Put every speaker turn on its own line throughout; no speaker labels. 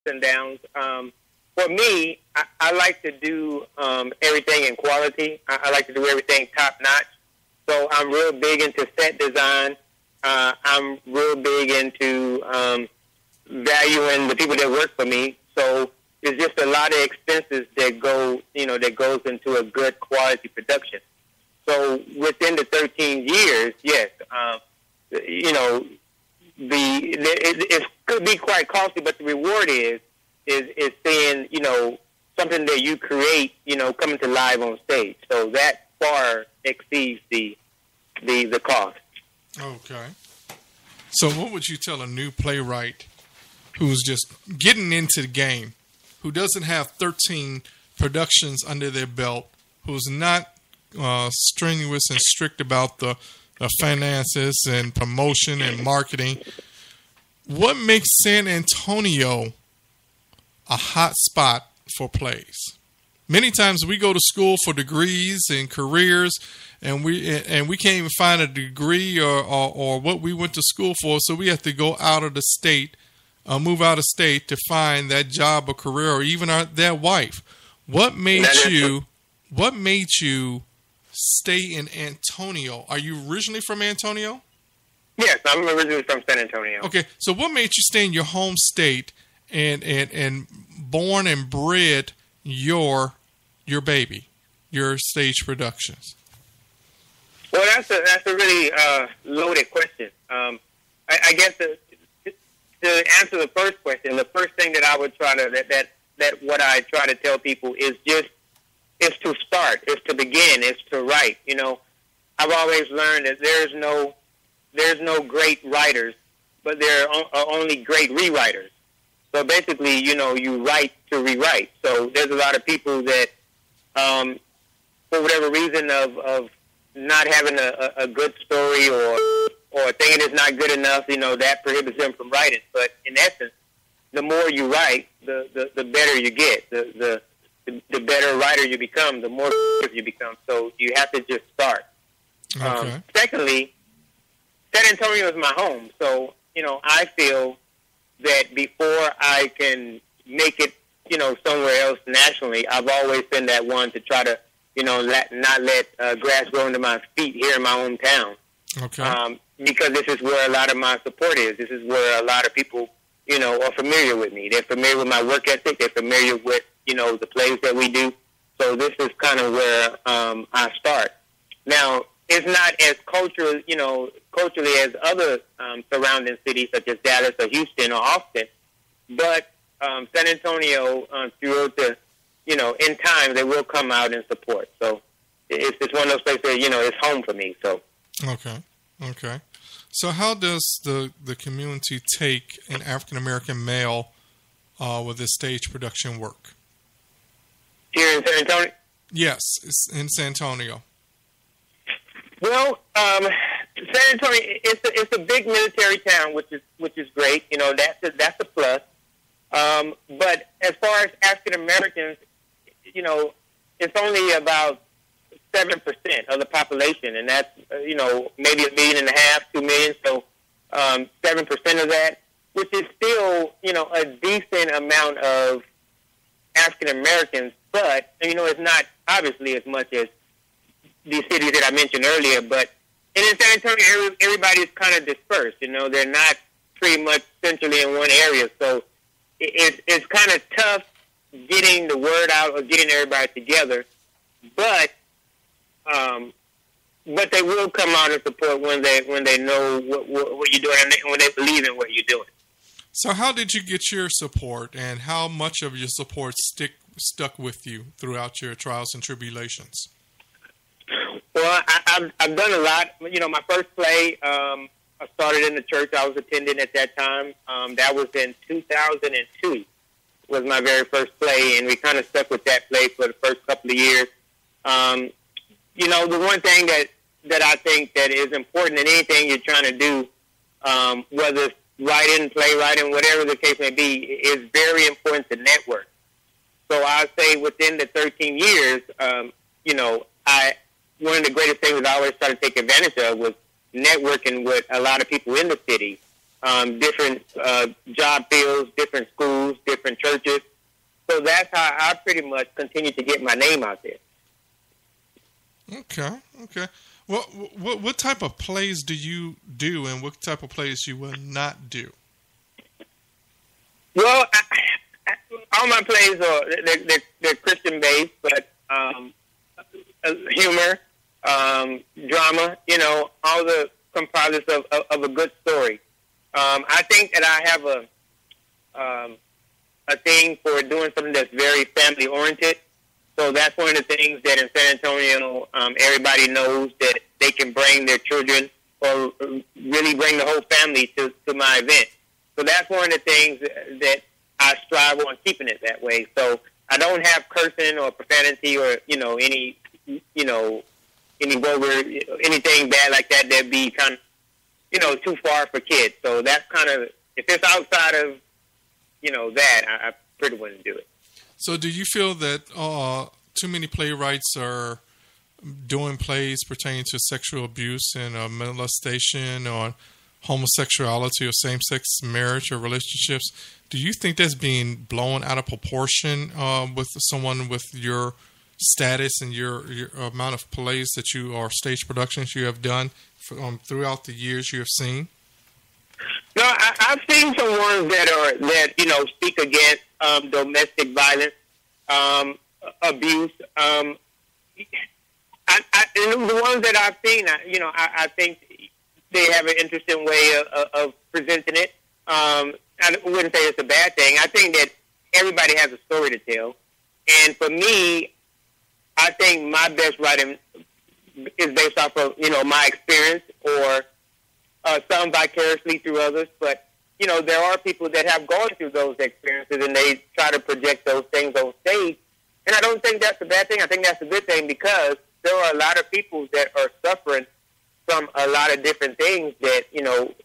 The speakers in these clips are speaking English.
and downs. For me, I like to do everything in quality. I like to do everything top notch. So I'm real big into set design. I'm real big into valuing the people that work for me. So there's just a lot of expenses that goes into a good quality production. So within the 13 years, yes, it could be quite costly, but the reward is seeing, something that you create, coming to life on stage. So that far exceeds the cost.
Okay. So what would you tell a new playwright who's just getting into the game, who doesn't have 13 productions under their belt, who's not strenuous and strict about the finances and promotion and marketing? What makes San Antonio a hot spot for plays? Many times we go to school for degrees and careers, and we can't even find a degree or what we went to school for, so we have to go out of the state, move out of state to find that job or career, or even their wife. What made you stay in Antonio? Are you originally from Antonio?
Yes, I'm originally from San Antonio.
Okay, so what made you stay in your home state and born and bred your baby, your stage productions?
Well, that's a really loaded question. I guess to answer the first question, the first thing that I would try to what I try to tell people is to start, is to begin, is to write. I've always learned that there's no great writers, but there are only great rewriters. So basically, you write to rewrite. So there's a lot of people that, for whatever reason of not having a good story or thinking it's not good enough, that prohibits them from writing. But in essence, the more you write, the better you get. The better writer you become, the more you become. So you have to just start.
Okay.
Secondly, San Antonio is my home. So, I feel that before I can make it, somewhere else nationally, I've always been that one to try to, not let grass grow under my feet here in my hometown.
Okay.
Because this is where a lot of my support is. This is where a lot of people, are familiar with me. They're familiar with my work ethic. They're familiar with, the plays that we do. So this is kind of where I start. Now, it's not as culturally as other surrounding cities such as Dallas or Houston or Austin, but San Antonio, throughout the, in time, they will come out and support. So it's one of those places that, it's home for me. So
Okay. So how does the community take an African-American male with his stage production work?
Here in San Antonio?
Yes, it's in San Antonio.
Well, San Antonio, it's a big military town, which is great. That's a plus. But as far as African Americans, it's only about 7% of the population, and that's maybe 1.5 million, 2 million. So 7% of that, which is still a decent amount of African Americans, but it's not obviously as much as these cities that I mentioned earlier. But in San Antonio, everybody's kind of dispersed. They're not pretty much centrally in one area, so it's kind of tough getting the word out or getting everybody together. But they will come out and support when they know what you're doing and when they believe in what you're doing.
So how did you get your support, and how much of your support stuck with you throughout your trials and tribulations?
Well, I've done a lot. My first play, I started in the church I was attending at that time. That was in 2002. Was my very first play, and we kind of stuck with that play for the first couple of years. The one thing that I think that is important in anything you're trying to do, whether it's writing, playwriting, whatever the case may be, is very important to network. So I'd say within the 13 years, one of the greatest things I always try to take advantage of was networking with a lot of people in the city. different job fields, different schools, different churches. So that's how I pretty much continue to get my name out there.
Okay. What type of plays do you do, and what type of plays you will not do?
Well, all my plays are they're Christian based, but humor, drama, all the composites of a good story. I think that I have a thing for doing something that's very family oriented. So that's one of the things that in San Antonio, everybody knows that they can bring their children or really bring the whole family to my event. So that's one of the things that I strive on keeping it that way. So I don't have cursing or profanity or, any vulgar, anything bad like that that'd be kind of, too far for kids. So that's kind of, if it's outside of, that, I pretty wouldn't do it.
So do you feel that too many playwrights are doing plays pertaining to sexual abuse and molestation or homosexuality or same-sex marriage or relationships? Do you think that's being blown out of proportion with someone with your status and your amount of plays that you or stage productions you have done throughout the years you have seen?
No, I've seen some ones that speak against domestic violence, abuse. And the ones that I've seen, I think they have an interesting way of presenting it. I wouldn't say it's a bad thing. I think that everybody has a story to tell, and for me, I think my best writing is based off of my experience or some vicariously through others, but there are people that have gone through those experiences and they try to project those things on stage. And I don't think that's a bad thing. I think that's a good thing because there are a lot of people that are suffering from a lot of different things that,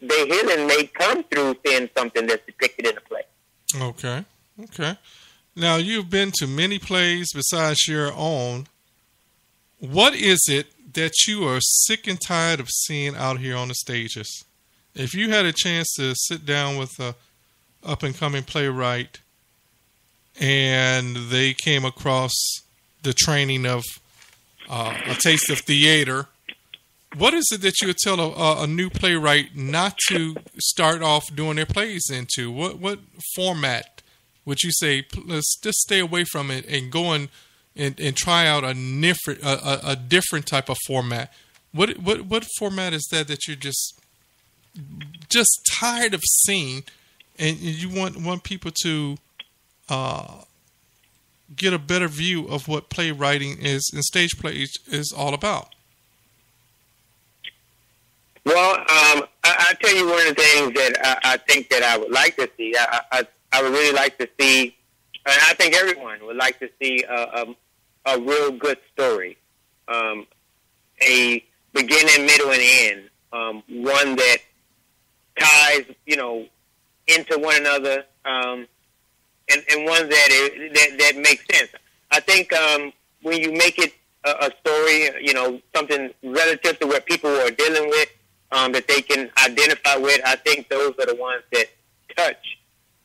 their healing may come through seeing something that's depicted in a play.
Okay. Now, you've been to many plays besides your own. What is it that you are sick and tired of seeing out here on the stages? If you had a chance to sit down with a up-and-coming playwright and they came across the training of a taste of theater, what is it that you would tell a new playwright not to start off doing their plays into? What format would you say, let's just stay away from it and go and try out a different type of format? What format is that you're just tired of seeing, and you want people to get a better view of what playwriting is and stage plays is all about?
Well, I'll tell you one of the things that I think that I would like to see. I would really like to see, and I think everyone would like to see a real good story, a beginning, middle, and end, one that ties, into one another, and one that makes sense. I think when you make it a story, something relative to what people are dealing with, that they can identify with, I think those are the ones that touch,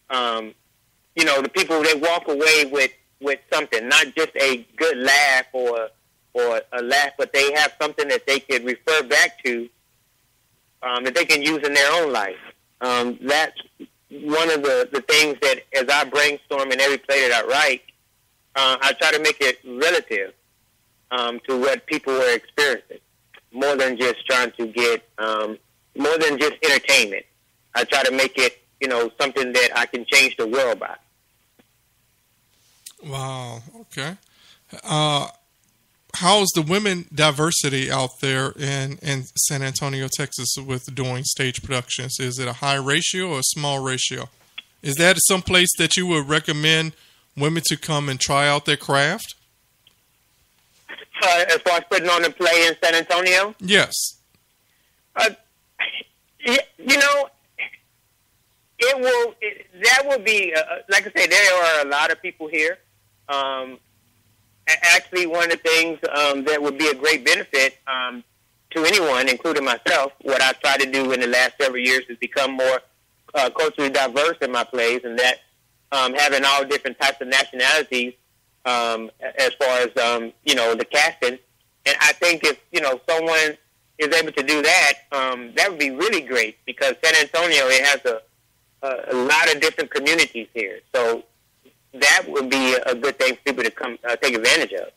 the people that walk away with something, not just a good laugh or a laugh, but they have something that they can refer back to, that they can use in their own life. That's one of the things that as I brainstorm in every play that I write, I try to make it relative to what people are experiencing, more than just trying to get, more than just entertainment. I try to make it, something that I can change the world by.
Wow. Okay. How's the women diversity out there in San Antonio, Texas, with doing stage productions? Is it a high ratio or a small ratio? Is that some place that you would recommend women to come and try out their craft?
As far as putting on a play in San Antonio?
Yes.
That will be, like I say, there are a lot of people here. Actually, one of the things that would be a great benefit to anyone, including myself, what I've tried to do in the last several years is become more culturally diverse in my plays, and that having all different types of nationalities as far as the casting. And I think if someone is able to do that, that would be really great, because San Antonio, it has a lot of different communities here, so that would be a good thing for people to come take advantage of.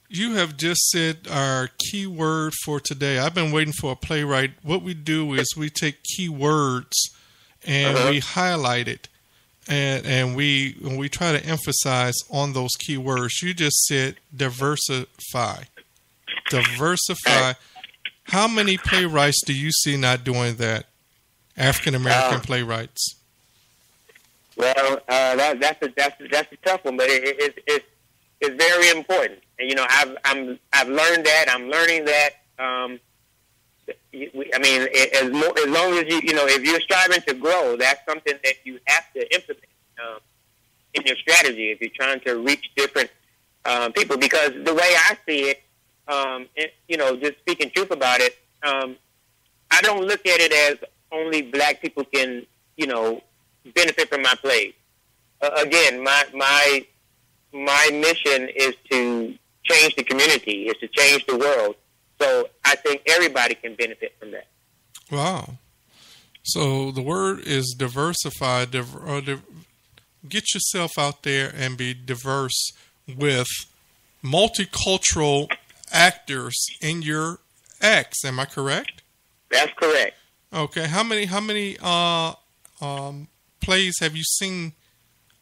You have just said our key word for today. I've been waiting for a playwright. What we do is we take key words and we highlight it, and we try to emphasize on those key words. You just said diversify. Diversify. How many playwrights do you see not doing that? African American playwrights.
Well, that's a tough one, but it's very important. And I've learned that. I'm learning that. As long as if you're striving to grow, that's something that you have to implement in your strategy if you're trying to reach different people. Because the way I see it, just speaking truth about it, I don't look at it as only black people can, benefit from my plays. Again, my mission is to change the community, is to change the world. So I think everybody can benefit from that.
Wow. So the word is diversify. Get yourself out there and be diverse with multicultural actors in your acts. Am I correct?
That's correct.
Okay. How many plays have you seen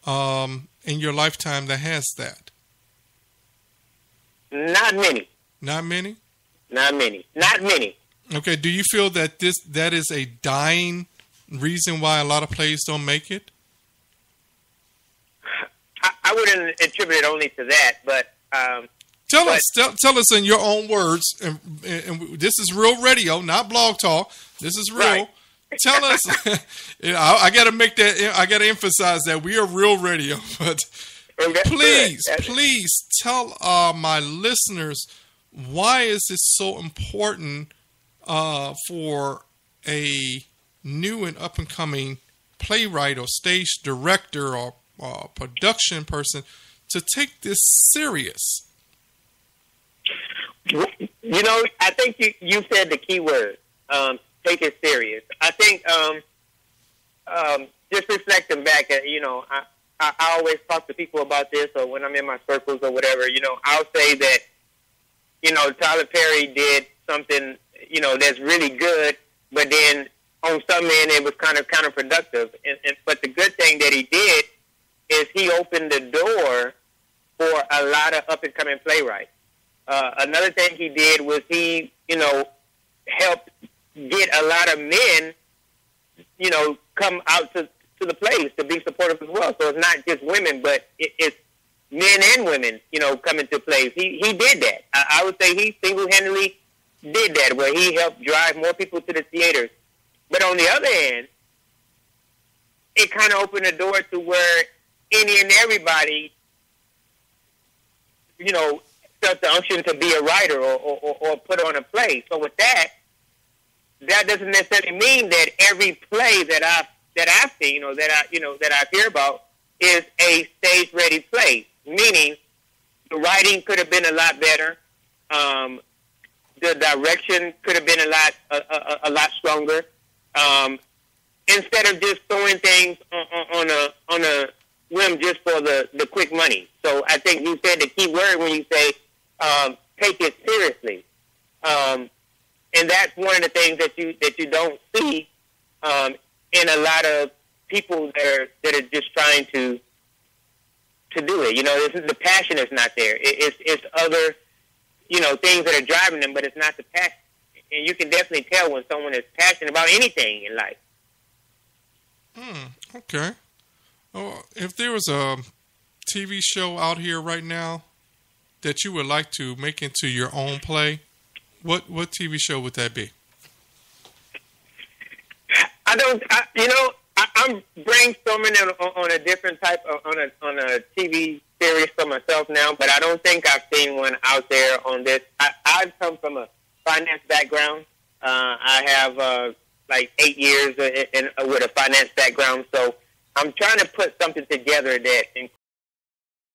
in your lifetime that has that?
Not many.
Not many?
Not many. Not many.
Okay. Do you feel that that is a dying reason why a lot of plays don't make it?
I wouldn't attribute it only to that, but
tell us in your own words, and this is real radio, not blog talk. This is real.
Right.
Tell us. I got to make that. I got to emphasize that we are real radio. But please tell my listeners, why is it so important for a new and up and coming playwright or stage director or production person to take this serious?
I think you said the key word. Take it serious. I think just reflecting back at, I always talk to people about this, or when I'm in my circles or whatever, I'll say that, Tyler Perry did something, that's really good, but then on some end it was kind of counterproductive. But the good thing that he did is he opened the door for a lot of up-and-coming playwrights. Another thing he did was he, helped get a lot of men, come out to the plays to be supportive as well. So it's not just women, but it's men and women, coming to plays. He did that. I would say he single-handedly did that, where he helped drive more people to the theaters. But on the other hand, it kind of opened the door to where any and everybody, felt the unction to be a writer or put on a play. So with that doesn't necessarily mean that every play that I've seen or that I hear about is a stage ready play. Meaning, the writing could have been a lot better. The direction could have been a lot stronger. Instead of just throwing things on a whim just for the quick money. So I think you said the key word when you say take it seriously. And that's one of the things that you don't see in a lot of people that are just trying to do it. The passion is not there. It's other things that are driving them, but it's not the passion. And you can definitely tell when someone is passionate about anything in life.
Okay. Oh, if there was a TV show out here right now that you would like to make into your own play, what TV show would that be? I'm brainstorming on a different type on a TV series for myself now, but I don't think I've seen one out there on this. I come from a finance background. I have
like 8 years with a finance background. So I'm trying to put something together that